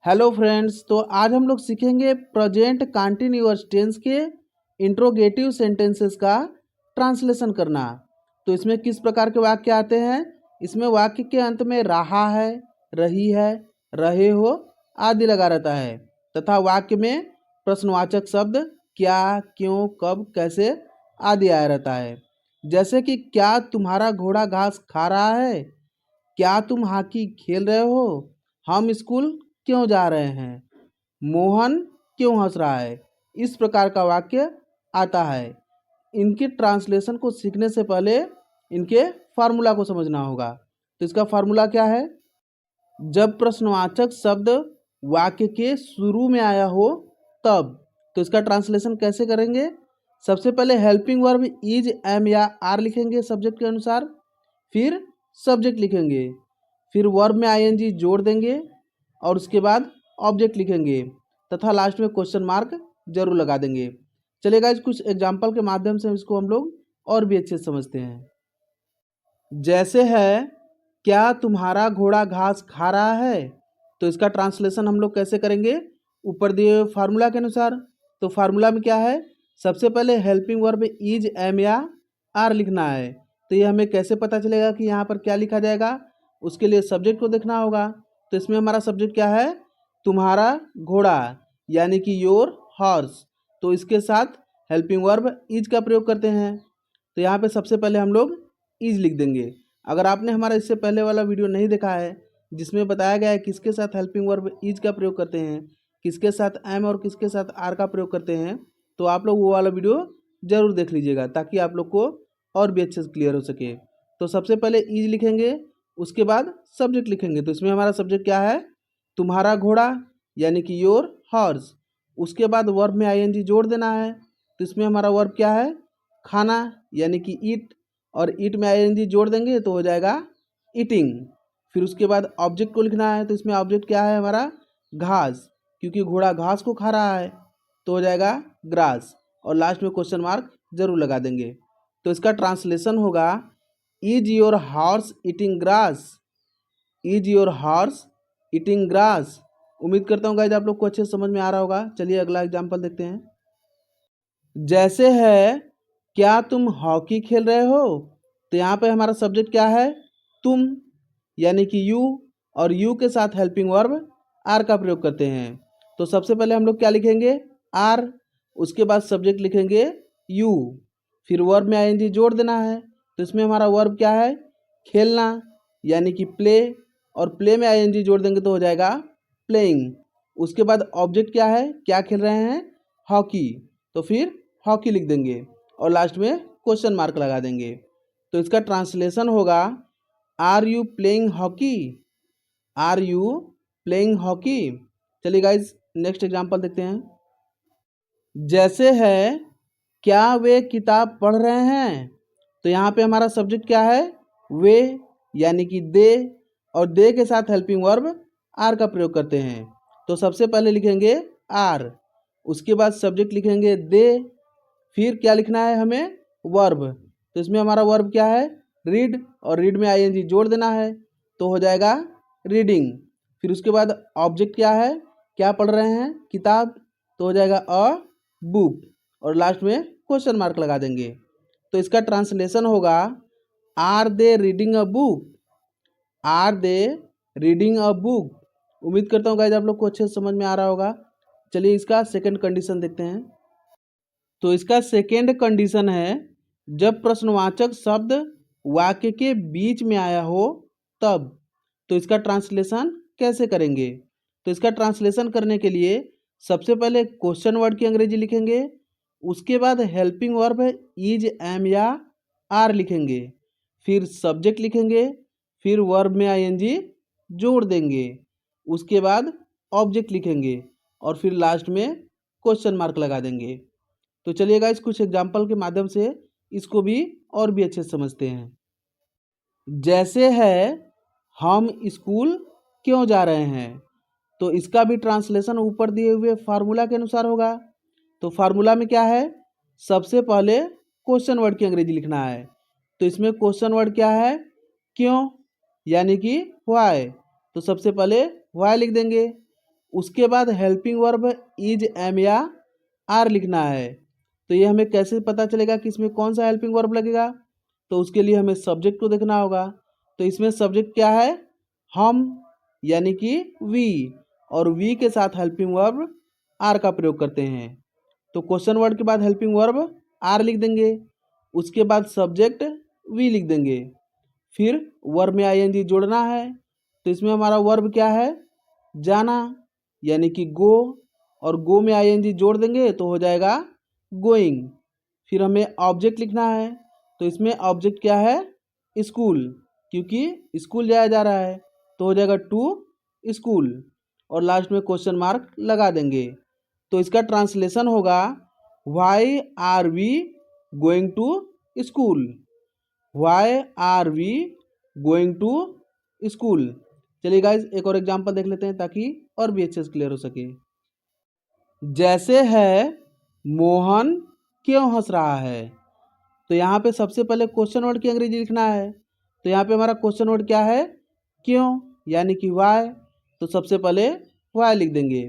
Hello friends, तो आज हम लोग सीखेंगे प्रेजेंट कंटिन्यूअस टेंस के इंट्रोगेटिव सेंटेंसेस का ट्रांसलेशन करना। तो इसमें किस प्रकार के वाक्य आते हैं। इसमें वाक्य के अंत में रहा है, रही है, रहे हो आदि लगा रहता है तथा वाक्य में प्रश्नवाचक शब्द क्या, क्यों, कब, कैसे आदि आया रहता है। जैसे कि क्या तुम्हारा घोड़ा घास खा रहा है, क्या तुम हॉकी खेल रहे हो, हम स्कूल क्यों जा रहे हैं, मोहन क्यों हंस रहा है। इस प्रकार का वाक्य आता है। इनके ट्रांसलेशन को सीखने से पहले इनके फार्मूला को समझना होगा। तो इसका फार्मूला क्या है। जब प्रश्नवाचक शब्द वाक्य के शुरू में आया हो तब। तो इसका ट्रांसलेशन कैसे करेंगे। सबसे पहले हेल्पिंग वर्ब इज, एम या आर लिखेंगे सब्जेक्ट के अनुसार, फिर सब्जेक्ट लिखेंगे, फिर वर्ब में आईएनजी जोड़ देंगे और उसके बाद ऑब्जेक्ट लिखेंगे तथा लास्ट में क्वेश्चन मार्क जरूर लगा देंगे। चलिए गाइस, कुछ एग्जांपल के माध्यम से इसको हम लोग और भी अच्छे से समझते हैं। जैसे है क्या तुम्हारा घोड़ा घास खा रहा है। तो इसका ट्रांसलेशन हम लोग कैसे करेंगे, ऊपर दिए हुए फार्मूला के अनुसार। तो फार्मूला में क्या है, सबसे पहले हेल्पिंग वर्ब इज, एम या आर लिखना है। तो ये हमें कैसे पता चलेगा कि यहाँ पर क्या लिखा जाएगा। उसके लिए सब्जेक्ट को देखना होगा। तो इसमें हमारा सब्जेक्ट क्या है, तुम्हारा घोड़ा यानी कि योर हॉर्स। तो इसके साथ हेल्पिंग वर्ब इज का प्रयोग करते हैं। तो यहाँ पे सबसे पहले हम लोग इज लिख देंगे। अगर आपने हमारा इससे पहले वाला वीडियो नहीं देखा है जिसमें बताया गया है किसके साथ हेल्पिंग वर्ब इज का प्रयोग करते हैं, किसके साथ एम और किसके साथ आर का प्रयोग करते हैं, तो आप लोग वो वाला वीडियो ज़रूर देख लीजिएगा ताकि आप लोग को और भी अच्छे से क्लियर हो सके। तो सबसे पहले इज लिखेंगे, उसके बाद सब्जेक्ट लिखेंगे। तो इसमें हमारा सब्जेक्ट क्या है, तुम्हारा घोड़ा यानी कि योर हॉर्स। उसके बाद वर्ब में आईएनजी जोड़ देना है। तो इसमें हमारा वर्ब क्या है, खाना यानी कि ईट, और ईट में आईएनजी जोड़ देंगे तो हो जाएगा ईटिंग। फिर उसके बाद ऑब्जेक्ट को लिखना है। तो इसमें ऑब्जेक्ट क्या है हमारा, घास, क्योंकि घोड़ा घास को खा रहा है तो हो जाएगा ग्रास, और लास्ट में क्वेश्चन मार्क जरूर लगा देंगे। तो इसका ट्रांसलेशन होगा is your horse eating grass, is your horse eating grass. उम्मीद करता हूँ गाइस आप लोग को अच्छे से समझ में आ रहा होगा। चलिए अगला एग्जाम्पल देखते हैं। जैसे है क्या तुम हॉकी खेल रहे हो। तो यहाँ पे हमारा सब्जेक्ट क्या है, तुम यानी कि यू, और यू के साथ हेल्पिंग वर्ब आर का प्रयोग करते हैं। तो सबसे पहले हम लोग क्या लिखेंगे, आर, उसके बाद सब्जेक्ट लिखेंगे यू, फिर वर्ब में आईएनजी जोड़ देना है। तो इसमें हमारा वर्ब क्या है, खेलना यानी कि प्ले, और प्ले में आईएनजी जोड़ देंगे तो हो जाएगा प्लेइंग। उसके बाद ऑब्जेक्ट क्या है, क्या खेल रहे हैं, हॉकी, तो फिर हॉकी लिख देंगे और लास्ट में क्वेश्चन मार्क लगा देंगे। तो इसका ट्रांसलेशन होगा are you playing hockey, are you playing hockey. चलिए गाइज नेक्स्ट एग्जांपल देखते हैं। जैसे है क्या वे किताब पढ़ रहे हैं। तो यहाँ पे हमारा सब्जेक्ट क्या है, वे यानी कि दे, और दे के साथ हेल्पिंग वर्ब आर का प्रयोग करते हैं। तो सबसे पहले लिखेंगे आर, उसके बाद सब्जेक्ट लिखेंगे दे, फिर क्या लिखना है हमें, वर्ब। तो इसमें हमारा वर्ब क्या है, रीड, और रीड में आईएनजी जोड़ देना है तो हो जाएगा रीडिंग। फिर उसके बाद ऑब्जेक्ट क्या है, क्या पढ़ रहे हैं, किताब, तो हो जाएगा अ बुक, और लास्ट में क्वेश्चन मार्क लगा देंगे। तो इसका ट्रांसलेशन होगा are they reading a book, are they reading a book. उम्मीद करता हूँ गाइज आप लोग को अच्छे से समझ में आ रहा होगा। चलिए इसका सेकंड कंडीशन देखते हैं। तो इसका सेकेंड कंडीशन है जब प्रश्नवाचक शब्द वाक्य के बीच में आया हो तब। तो इसका ट्रांसलेशन कैसे करेंगे। तो इसका ट्रांसलेशन करने के लिए सबसे पहले क्वेश्चन वर्ड की अंग्रेजी लिखेंगे, उसके बाद हेल्पिंग वर्ब इज, एम या आर लिखेंगे, फिर सब्जेक्ट लिखेंगे, फिर वर्ब में आईएनजी जोड़ देंगे, उसके बाद ऑब्जेक्ट लिखेंगे और फिर लास्ट में क्वेश्चन मार्क लगा देंगे। तो चलिए गाइस कुछ एग्जाम्पल के माध्यम से इसको भी और भी अच्छे से समझते हैं। जैसे है हम स्कूल क्यों जा रहे हैं। तो इसका भी ट्रांसलेशन ऊपर दिए हुए फार्मूला के अनुसार होगा। तो फार्मूला में क्या है, सबसे पहले क्वेश्चन वर्ड की अंग्रेजी लिखना है। तो इसमें क्वेश्चन वर्ड क्या है, क्यों यानी कि व्हाई। तो सबसे पहले व्हाई लिख देंगे, उसके बाद हेल्पिंग वर्ब इज, एम या आर लिखना है। तो ये हमें कैसे पता चलेगा कि इसमें कौन सा हेल्पिंग वर्ब लगेगा? तो उसके लिए हमें सब्जेक्ट को देखना होगा। तो इसमें सब्जेक्ट क्या है? हम, यानी कि वी, और वी के साथ हेल्पिंग वर्ब आर का प्रयोग करते हैं। तो क्वेश्चन वर्ड के बाद हेल्पिंग वर्ब आर लिख देंगे, उसके बाद सब्जेक्ट वी लिख देंगे, फिर वर्ब में आईएनजी जोड़ना है। तो इसमें हमारा वर्ब क्या है? जाना, यानी कि गो, और गो में आईएनजी जोड़ देंगे तो हो जाएगा गोइंग। फिर हमें ऑब्जेक्ट लिखना है। तो इसमें ऑब्जेक्ट क्या है? स्कूल, क्योंकि स्कूल जाया जा रहा है, तो हो जाएगा टू स्कूल, और लास्ट में क्वेश्चन मार्क लगा देंगे। तो इसका ट्रांसलेशन होगा why are we going to school, why are we going to school. चलिए गाइज एक और एग्जांपल देख लेते हैं ताकि और भी अच्छे से क्लियर हो सके। जैसे है मोहन क्यों हंस रहा है? तो यहाँ पे सबसे पहले क्वेश्चन वर्ड की अंग्रेजी लिखना है। तो यहाँ पे हमारा क्वेश्चन वर्ड क्या है? क्यों, यानी कि वाई। तो सबसे पहले वाई लिख देंगे।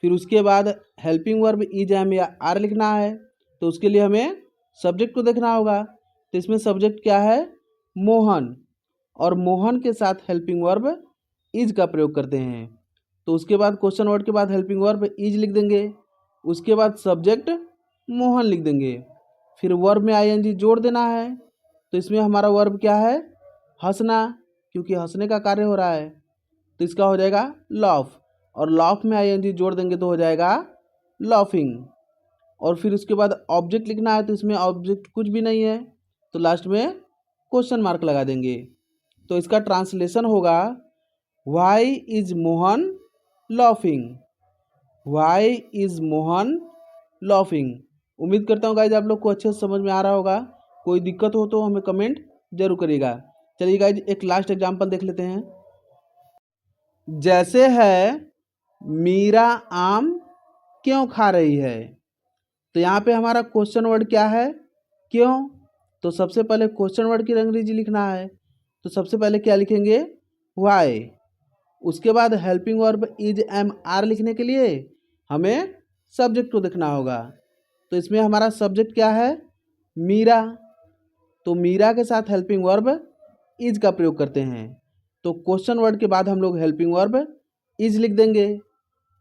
फिर उसके बाद हेल्पिंग वर्ब इज, एम या आर लिखना है। तो उसके लिए हमें सब्जेक्ट को देखना होगा। तो इसमें सब्जेक्ट क्या है? मोहन, और मोहन के साथ हेल्पिंग वर्ब इज का प्रयोग करते हैं। तो उसके बाद क्वेश्चन वर्ड के बाद हेल्पिंग वर्ब इज लिख देंगे, उसके बाद सब्जेक्ट मोहन लिख देंगे, फिर वर्ब में आईएनजी जोड़ देना है। तो इसमें हमारा वर्ब क्या है? हंसना, क्योंकि हंसने का कार्य हो रहा है, तो इसका हो जाएगा लॉफ, और लॉफ में आईएनजी जोड़ देंगे तो हो जाएगा लॉफिंग। और फिर उसके बाद ऑब्जेक्ट लिखना है। तो इसमें ऑब्जेक्ट कुछ भी नहीं है, तो लास्ट में क्वेश्चन मार्क लगा देंगे। तो इसका ट्रांसलेशन होगा why is Mohan laughing, why is Mohan laughing. उम्मीद करता हूँ गाइज आप लोग को अच्छे से समझ में आ रहा होगा। कोई दिक्कत हो तो हमें कमेंट जरूर करिएगा। चलिए गाइज एक लास्ट एग्जांपल देख लेते हैं। जैसे है मीरा आम क्यों खा रही है? तो यहाँ पे हमारा क्वेश्चन वर्ड क्या है? क्यों। तो सबसे पहले क्वेश्चन वर्ड की अंग्रेजी लिखना है। तो सबसे पहले क्या लिखेंगे? वाई। उसके बाद helping verb is, am are लिखने के लिए हमें सब्जेक्ट को देखना होगा। तो इसमें हमारा सब्जेक्ट क्या है? मीरा। तो मीरा के साथ हेल्पिंग वर्ब इज का प्रयोग करते हैं। तो क्वेश्चन वर्ड के बाद हम लोग हेल्पिंग वर्ब इज लिख देंगे,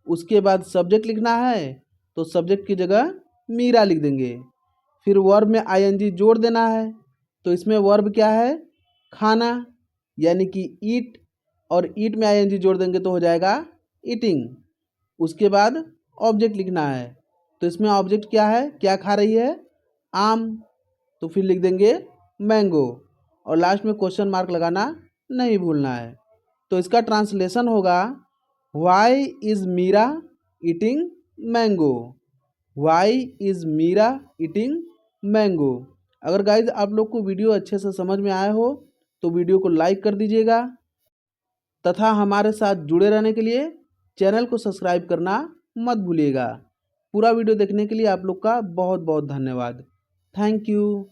उसके बाद सब्जेक्ट लिखना है। तो सब्जेक्ट की जगह मीरा लिख देंगे, फिर वर्ब में आईएनजी जोड़ देना है। तो इसमें वर्ब क्या है? खाना, यानी कि ईट, और ईट में आईएनजी जोड़ देंगे तो हो जाएगा ईटिंग। उसके बाद ऑब्जेक्ट लिखना है। तो इसमें ऑब्जेक्ट क्या है? क्या खा रही है? आम, तो फिर लिख देंगे मैंगो, और लास्ट में क्वेश्चन मार्क लगाना नहीं भूलना है। तो इसका ट्रांसलेशन होगा why is Meera eating mango, why is Meera eating mango. अगर गाइज आप लोग को वीडियो अच्छे से समझ में आया हो तो वीडियो को लाइक कर दीजिएगा, तथा हमारे साथ जुड़े रहने के लिए चैनल को सब्सक्राइब करना मत भूलिएगा। पूरा वीडियो देखने के लिए आप लोग का बहुत बहुत धन्यवाद। Thank you.